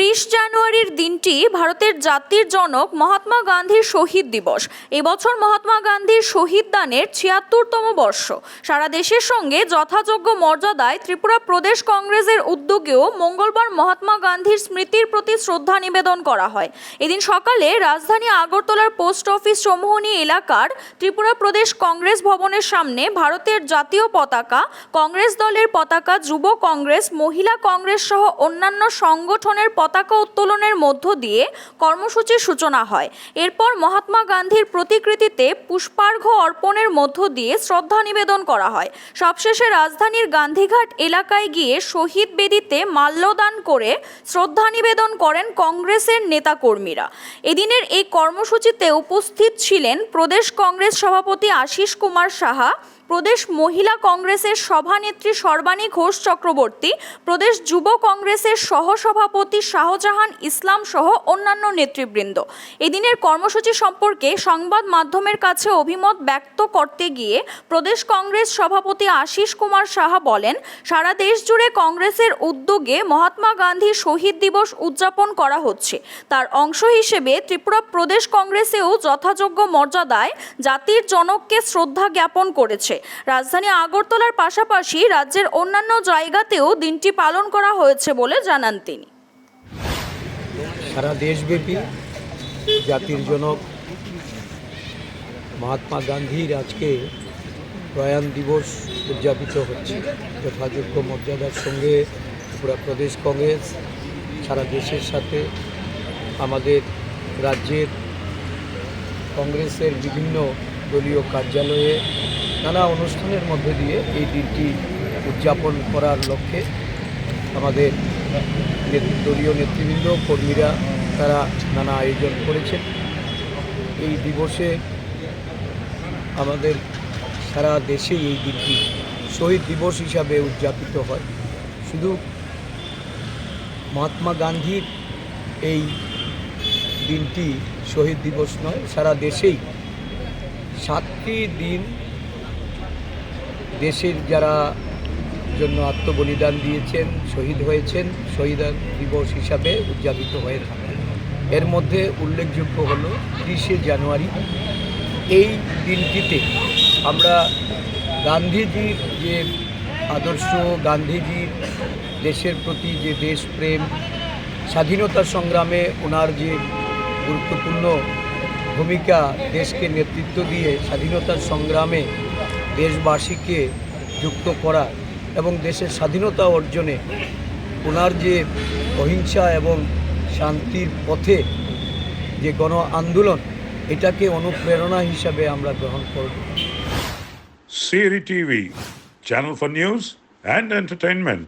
30 জানুয়ারির দিনটি ভারতের জাতির জনক মহাত্মা গান্ধীর শহীদ দিবস। এবছর মহাত্মা গান্ধীর শহীদ দানের ৭৬তম বর্ষ। সারা দেশের সঙ্গে যথাযোগ্য মর্যাদায় ত্রিপুরা প্রদেশ কংগ্রেসের উদ্যোগেও মঙ্গলবার মহাত্মা গান্ধীর স্মৃতির প্রতি শ্রদ্ধা নিবেদন করা হয়। এদিন সকালে রাজধানী আগরতলার পোস্ট অফিস চৌমুহনী এলাকার ত্রিপুরা প্রদেশ কংগ্রেস ভবনের সামনে ভারতের জাতীয় পতাকা, কংগ্রেস দলের পতাকা, যুব কংগ্রেস, মহিলা কংগ্রেস সহ অন্যান্য সংগঠনের পতাকা উত্তোলনের মধ্য দিয়ে কর্মসূচির সূচনা হয়। এরপর মহাত্মা গান্ধীর প্রতিকৃতিতে পুষ্পার্ঘ্য অর্পণের মধ্য দিয়ে শ্রদ্ধা নিবেদন করা হয়। সবশেষে রাজধানীর গান্ধীঘাট এলাকায় গিয়ে শহীদ বেদিতে মাল্যদান করে শ্রদ্ধা নিবেদন করেন কংগ্রেসের নেতাকর্মীরা। এদিনের এই কর্মসূচিতে উপস্থিত ছিলেন প্রদেশ কংগ্রেস সভাপতি আশিস কুমার সাহা, প্রদেশ মহিলা কংগ্রেসের সভানেত্রী সর্বাণী ঘোষ চক্রবর্তী, প্রদেশ যুব কংগ্রেসের সহসভাপতি শাহজাহান ইসলাম সহ অন্যান্য নেতৃবৃন্দ। এদিনের কর্মসূচি সম্পর্কে সংবাদ মাধ্যমের কাছে অভিমত ব্যক্ত করতে গিয়ে প্রদেশ কংগ্রেস সভাপতি আশিস কুমার সাহা বলেন, সারা দেশ জুড়ে কংগ্রেসের উদ্যোগে মহাত্মা গান্ধী শহীদ দিবস উদযাপন করা হচ্ছে। তার অংশ হিসেবে ত্রিপুরা প্রদেশ কংগ্রেসেও যথাযোগ্য মর্যাদায় জাতির জনককে শ্রদ্ধা জ্ঞাপন করেছে। রাজধানী আগরতলার পাশাপাশি রাজ্যের অন্যান্য জায়গাতেও দিনটি পালন করা হয়েছে বলে জানান তিনি। সারা দেশব্যাপী জাতির জনক মহাত্মা গান্ধীর আজকে প্রয়াণ দিবস উদযাপিত হচ্ছে। যথাযোগ্য মর্যাদার সঙ্গে ত্রিপুরা প্রদেশ কংগ্রেস সারা দেশের সাথে আমাদের রাজ্যের কংগ্রেসের বিভিন্ন দলীয় কার্যালয়ে নানা অনুষ্ঠানের মধ্যে দিয়ে এই দিনটি উদযাপন করার লক্ষ্যে আমাদের দলীয় নেতৃবৃন্দ, কর্মীরা তারা নানা আয়োজন করেছেন। এই দিবসে আমাদের সারা দেশেই এই দিনটি শহীদ দিবস হিসাবে উদযাপিত হয়। শুধু মহাত্মা গান্ধীর এই দিনটি শহীদ দিবস নয়, সারা দেশেই 7টি দিন দেশের যারা জন্য আত্মবলিদান দিয়েছেন, শহীদ হয়েছেন, শহীদ দিবস হিসাবে উদযাপিত হয়ে থাকে। এর মধ্যে উল্লেখযোগ্য হল 30শে জানুয়ারি। এই দিনটিতে আমরা গান্ধীজির যে আদর্শ, গান্ধীজির দেশের প্রতি যে দেশপ্রেম, স্বাধীনতা সংগ্রামে ওনার যে গুরুত্বপূর্ণ ভূমিকা, দেশকে নেতৃত্ব দিয়ে স্বাধীনতার সংগ্রামে দেশবাসীকে যুক্ত করা এবং দেশের স্বাধীনতা অর্জনে ওনার যে অহিংসা এবং শান্তির পথে যে গণ আন্দোলন, এটাকে অনুপ্রেরণা হিসাবে আমরা গ্রহণ করব। CRI TV, channel for news and entertainment.